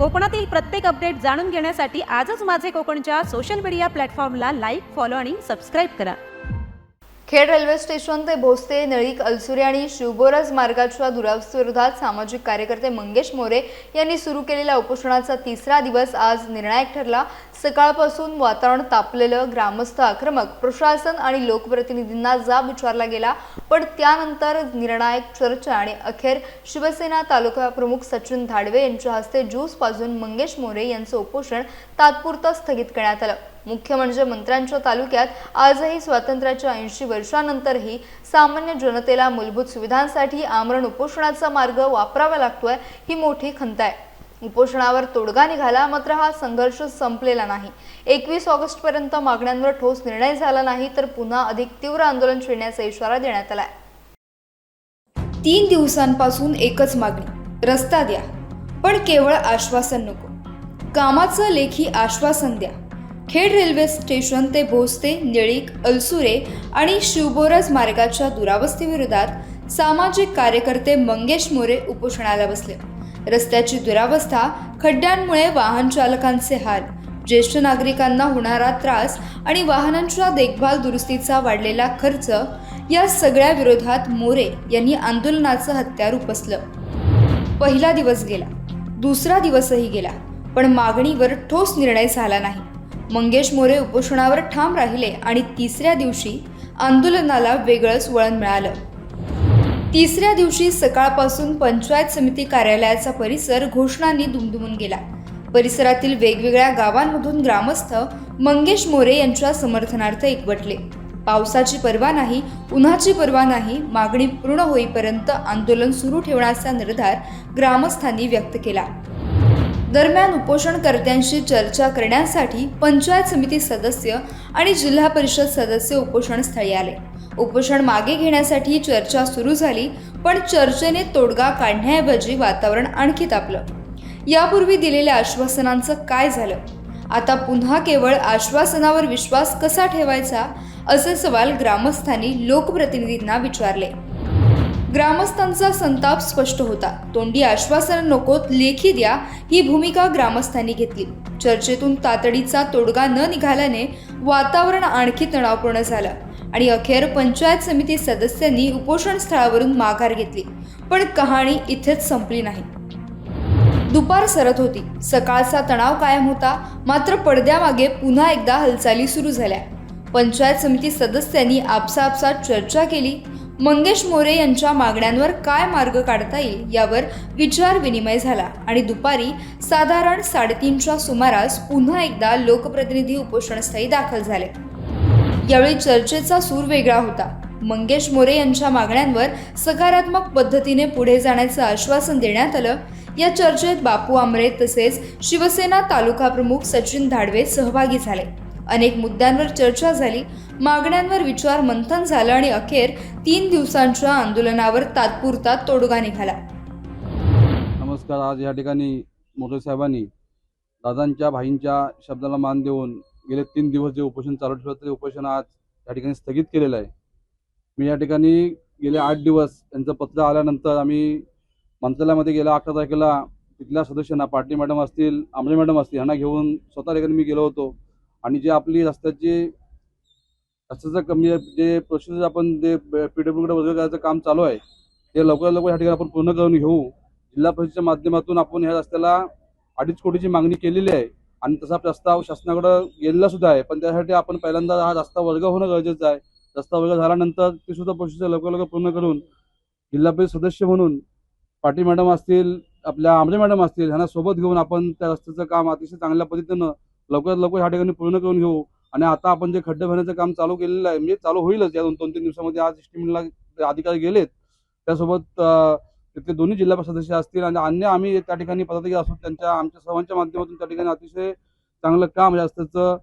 कोकणातील प्रत्येक अपडेट जाणून घेण्यासाठी आजच माझे कोकणच्या सोशल मीडिया प्लॅटफॉर्मला लाईक, फॉलो आणि सबस्क्राईब करा। खेड रेल्वे स्टेशन ते भोसते, नळीक, अलसुरे आणि शिवबोरज मार्गाच्या दुरावस्थेविरोधात सामाजिक कार्यकर्ते मंगेश मोरे यांनी सुरू केलेल्या उपोषणाचा तिसरा दिवस आज निर्णायक ठरला। सकाळपासून वातावरण तापलेलं, ग्रामस्थ आक्रमक, प्रशासन आणि लोकप्रतिनिधींना जाब विचारला गेला, पण त्यानंतर निर्णायक चर्चा आणि अखेर शिवसेना तालुका प्रमुख सचिन धाडवे यांच्या हस्ते ज्यूस पाजून मंगेश मोरे यांचं उपोषण तात्पुरतं स्थगित करण्यात आलं। मुख्य म्हणजे मंत्र्यांच्या तालुक्यात आजही स्वातंत्र्याच्या 80 वर्षांनंतरही सामान्य जनतेला मूलभूत सुविधांसाठी आमरण उपोषणाचा मार्ग वापरावा लागतोय, ही मोठी खंत आहे। उपोषणावर तोडगा निघाला, मात्र हा संघर्ष संपलेला नाही। 21 ऑगस्ट पर्यंत मागण्यांवर ठोस निर्णय झाला नाही तर पुन्हा अधिक तीव्र आंदोलन छेडण्याचा इशारा देण्यात आलाय। 3 दिवसांपासून एकच मागणी, रस्ता द्या, पण केवळ आश्वासन नको, कामाचं लेखी आश्वासन द्या। खेड रेल्वे स्टेशन ते भोसते, निळीक, अलसुरे आणि शिवबोरज मार्गाच्या दुरावस्थेविरोधात सामाजिक कार्यकर्ते मंगेश मोरे उपोषणाला बसले। रस्त्याची दुरावस्था, खड्ड्यांमुळे वाहन चालकांचे हाल, ज्येष्ठ नागरिकांना होणारा त्रास आणि वाहनांच्या देखभाल दुरुस्तीचा वाढलेला खर्च, या सगळ्या विरोधात मोरे यांनी आंदोलनाचं हत्यार उपसलं। पहिला दिवस गेला, दुसरा दिवसही गेला, पण मागणीवर ठोस निर्णय झाला नाही। मंगेश मोरे उपोषणावर ठाम राहिले आणि तिसऱ्या दिवशी आंदोलनाला वेगळंच वळण मिळालं। तिसऱ्या दिवशी सकाळपासून पंचायत समिती कार्यालयाचा परिसर घोषणांनी दुमदुमून गेला। परिसरातील वेगवेगळ्या गावांमधून ग्रामस्थ मंगेश मोरे यांच्या समर्थनार्थ एकवटले। पावसाची पर्वा नाही, उन्हाची पर्वा नाही, मागणी पूर्ण होईपर्यंत आंदोलन सुरू ठेवण्याचा निर्धार ग्रामस्थांनी व्यक्त केला। दरम्यान उपोषणकर्त्यांशी चर्चा करण्यासाठी पंचायत समिती सदस्य आणि जिल्हा परिषद सदस्य उपोषणस्थळी आले। उपोषण मागे घेण्यासाठी चर्चा सुरू झाली, पण चर्चेने तोडगा काढण्याऐवजी वातावरण आणखी तापलं। यापूर्वी दिलेल्या आश्वासनांचं काय झालं? आता पुन्हा केवळ आश्वासनावर विश्वास कसा ठेवायचा, असे सवाल ग्रामस्थांनी लोकप्रतिनिधींना विचारले। ग्रामस्थांचा संताप स्पष्ट होता। तोंडी आश्वासन नकोत, लेखी द्या, ही भूमिका ग्रामस्थांनी घेतली। चर्चेतून तातडीचा तोडगा न निघाल्याने वातावरण आणखी तणावपूर्ण झालं आणि अखेर पंचायत समिती सदस्यांनी उपोषण स्थळावरून माघार घेतली। पण कहाणी इथेच संपली नाही। दुपार सरत होती, सकाळचा तणाव कायम होता, मात्र पडद्यामागे पुन्हा एकदा हालचाली सुरू झाल्या। पंचायत समिती सदस्यांनी आपसात चर्चा केली। मंगेश मोरे यांच्या मागण्यांवर काय मार्ग काढता येईल यावर विचार विनिमय झाला आणि दुपारी साधारण 3:30च्या सुमारास पुन्हा एकदा लोकप्रतिनिधी उपोषणस्थळी दाखल झाले। यावेळी चर्चेचा सूर वेगळा होता। मंगेश मोरे यांच्या मागण्यांवर सकारात्मक पद्धतीने पुढे जाण्याचं आश्वासन देण्यात आलं। या चर्चेत बापू आमरे तसेच शिवसेना तालुका प्रमुख सचिन धाडवे सहभागी झाले। अनेक मुद्द्यांवर चर्चा झाली, मागण्यांवर विचार मंथन झालं आणि अखेर 3 दिवसांच्या आंदोलनावर तात्पुरता तोडगा निघाला। नमस्कार। आज या ठिकाणी मोरे साहेबांनी दादांच्या भाईंच्या शब्दाला मान देऊन गेले 3 दिवस जे उपोषण चालू ठेवलं ते उपोषण आज या ठिकाणी स्थगित केलेलं आहे। मी या ठिकाणी गेले 8 दिवस यांचं पत्र आल्यानंतर आम्ही मंत्रालयामध्ये गेल्या 11 तारखेला तिथल्या सदस्यांना, पाटील मॅडम असतील, आमरे मॅडम असतील, यांना घेऊन स्वतः ठिकाणी मी गेलो होतो आणि जे आपली रस्त्याचं कमी जे प्रोसेस आपण जे PWकडे वगैरे करायचं काम चालू आहे ते लवकरात लवकर या ठिकाणी आपण पूर्ण करून घेऊ। जिल्हा परिषदेच्या माध्यमातून आपण ह्या रस्त्याला 2.5 कोटीची मागणी केलेली आहे आणि तसा प्रस्ताव शासनाकडे गेलेला सुद्धा आहे, पण त्यासाठी आपण पहिल्यांदा हा रस्ता वर्ग होणं गरजेचं आहे। रस्ता वर्ग झाल्यानंतर ती सुद्धा प्रोसेस लवकर लवकर पूर्ण करून जिल्हा परिषद सदस्य म्हणून पाटील मॅडम असतील, आपल्या आमरे मॅडम असतील, यांना सोबत घेऊन आपण त्या रस्त्याचं काम अतिशय चांगल्या पद्धतीनं लवकरात लवकर ह्या ठिकाणी पूर्ण करून घेऊ। आणि आता आपण जे खड्डे भरण्याचं काम चालू केलेलं आहे, म्हणजे चालू होईलच या 2-3 दिवसामध्ये। आज एस्टिमेटला अधिकारी गेलेत, त्यासोबत तिथले दोन्ही जिल्हा सदस्य असतील आणि अन्य आम्ही त्या ठिकाणी पदाधिकारी असू, आमच्या सर्वांच्या माध्यमातून त्या ठिकाणी अतिशय चांगलं काम या रस्त्याचं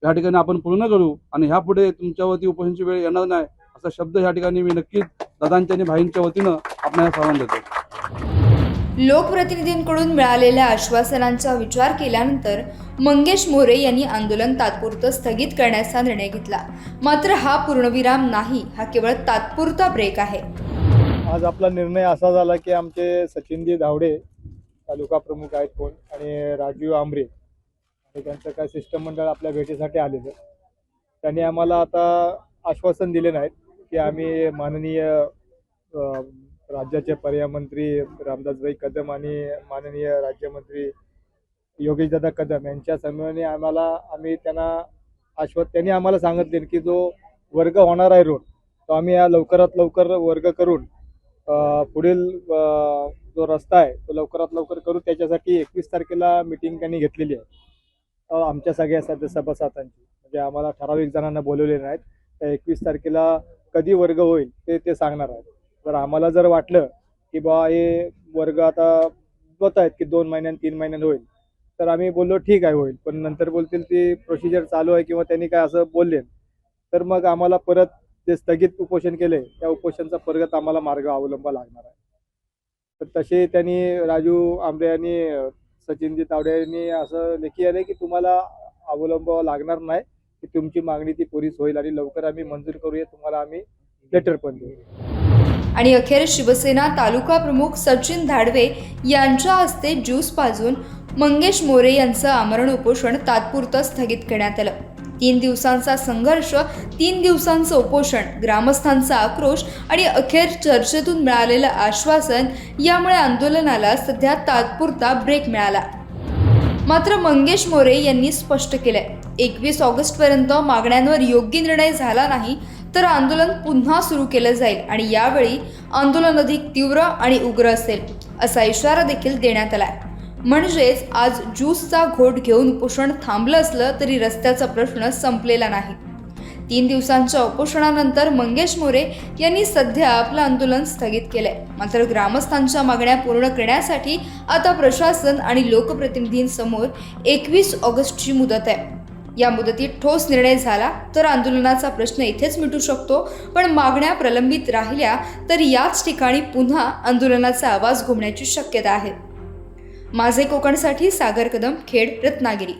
या ठिकाणी आपण पूर्ण करू आणि ह्यापुढे तुमच्यावरती उपोषणाची वेळ येणार नाही असा शब्द या ठिकाणी मी नक्कीच दादांच्या आणि भाईंच्या वतीनं आपल्याला सांगून देतो। लोकप्रतिनिधींकडून मिळालेल्या आश्वासनांचा विचार केल्यानंतर मंगेश मोरे यांनी आंदोलन तात्पुरतं स्थगित करण्याचा निर्णय घेतला। मात्र हा पूर्णविराम नाही, हा केवळ तात्पुरता ब्रेक आहे। आज आपला निर्णय असा झाला की आमचे सचिनजी धावडे तालुका प्रमुख आहेत कोण आणि राजीव आमरे आणि त्यांचं काय सिस्टम मंडळ आपल्या भेटीसाठी आलेलं. त्यांनी आम्हाला आता आश्वासन दिले नाहीत की आम्ही माननीय राज्याचे पर्याय मंत्री रामदासभाई कदम आणि माननीय राज्यमंत्री योगेशदादा कदम यांच्या समन्वयाने आम्ही त्यांनी आम्हाला सांगितले की जो वर्ग होणार आहे रोड तो आम्ही या लवकरात लवकर वर्ग करून पुढील जो रस्ता आहे तो लवकरात लवकर करू. त्याच्यासाठी 21 तारखेला मीटिंग त्यांनी घेतलेली आहे आमच्या सगळ्या सभासदांची. म्हणजे आम्हाला ठराविक जणांना बोलवले नाहीत. त्या 21 तारखेला कधी वर्ग होईल ते सांगणार आहेत. जर आम्हाला जर वाटलं की बा हे वर्ग आता होत आहेत की 2 महिन्यां 3 महिन्यात होईल तर आम्ही बोललो ठीक आहे होईल. पण नंतर बोलतील ती प्रोसिजर चालू आहे किंवा त्यांनी काय असं बोलले तर मग आम्हाला परत जे स्थगित उपोषण केले त्या उपोषणचा परत आम्हाला मार्ग अवलंबा लागणार आहे. तर तसे त्यांनी राजू आंबे आणि सचिनजी तावडे यांनी असं लेखी आले की तुम्हाला अवलंबावं लागणार नाही की तुमची मागणी ती पुरीच होईल आणि लवकर आम्ही मंजूर करूया. तुम्हाला आम्ही लेटर पण देऊ. आणि अखेर शिवसेना तालुका प्रमुख सचिन धाडवे यांच्या हस्ते ज्यूस पाजून मंगेश मोरे यांचं आमरण उपोषण तात्पुरतं स्थगित करण्यात आलं. 3 दिवसांचा संघर्ष, 3 दिवसांचं उपोषण, ग्रामस्थांचा आक्रोश आणि अखेर चर्चेतून मिळालेलं आश्वासन यामुळे आंदोलनाला सध्या तात्पुरता ब्रेक मिळाला. मात्र मंगेश मोरे यांनी स्पष्ट केलंय 21 ऑगस्टपर्यंत मागण्यांवर योग्य निर्णय झाला नाही तर आंदोलन पुन्हा सुरू केलं जाईल आणि यावेळी आंदोलन अधिक तीव्र आणि उग्र असेल असा इशारा देखील देण्यात आलाय. म्हणजेच आज ज्यूसचा घोट घेऊन उपोषण थांबलं असलं तरी रस्त्याचा प्रश्न संपलेला नाही. 3 दिवसांच्या उपोषणानंतर मंगेश मोरे यांनी सध्या आपलं आंदोलन स्थगित केलंय. मात्र ग्रामस्थांच्या मागण्या पूर्ण करण्यासाठी आता प्रशासन आणि लोकप्रतिनिधींसमोर 21 ऑगस्टची मुदत आहे. या मुदतीत ठोस निर्णय झाला तर आंदोलनाचा प्रश्न इथेच मिटू शकतो. पण मागण्या प्रलंबित राहिल्या तर याच ठिकाणी पुन्हा आंदोलनाचा आवाज घुमण्याची शक्यता आहे. माझे कोकणसाठी सागर कदम, खेड, रत्नागिरी.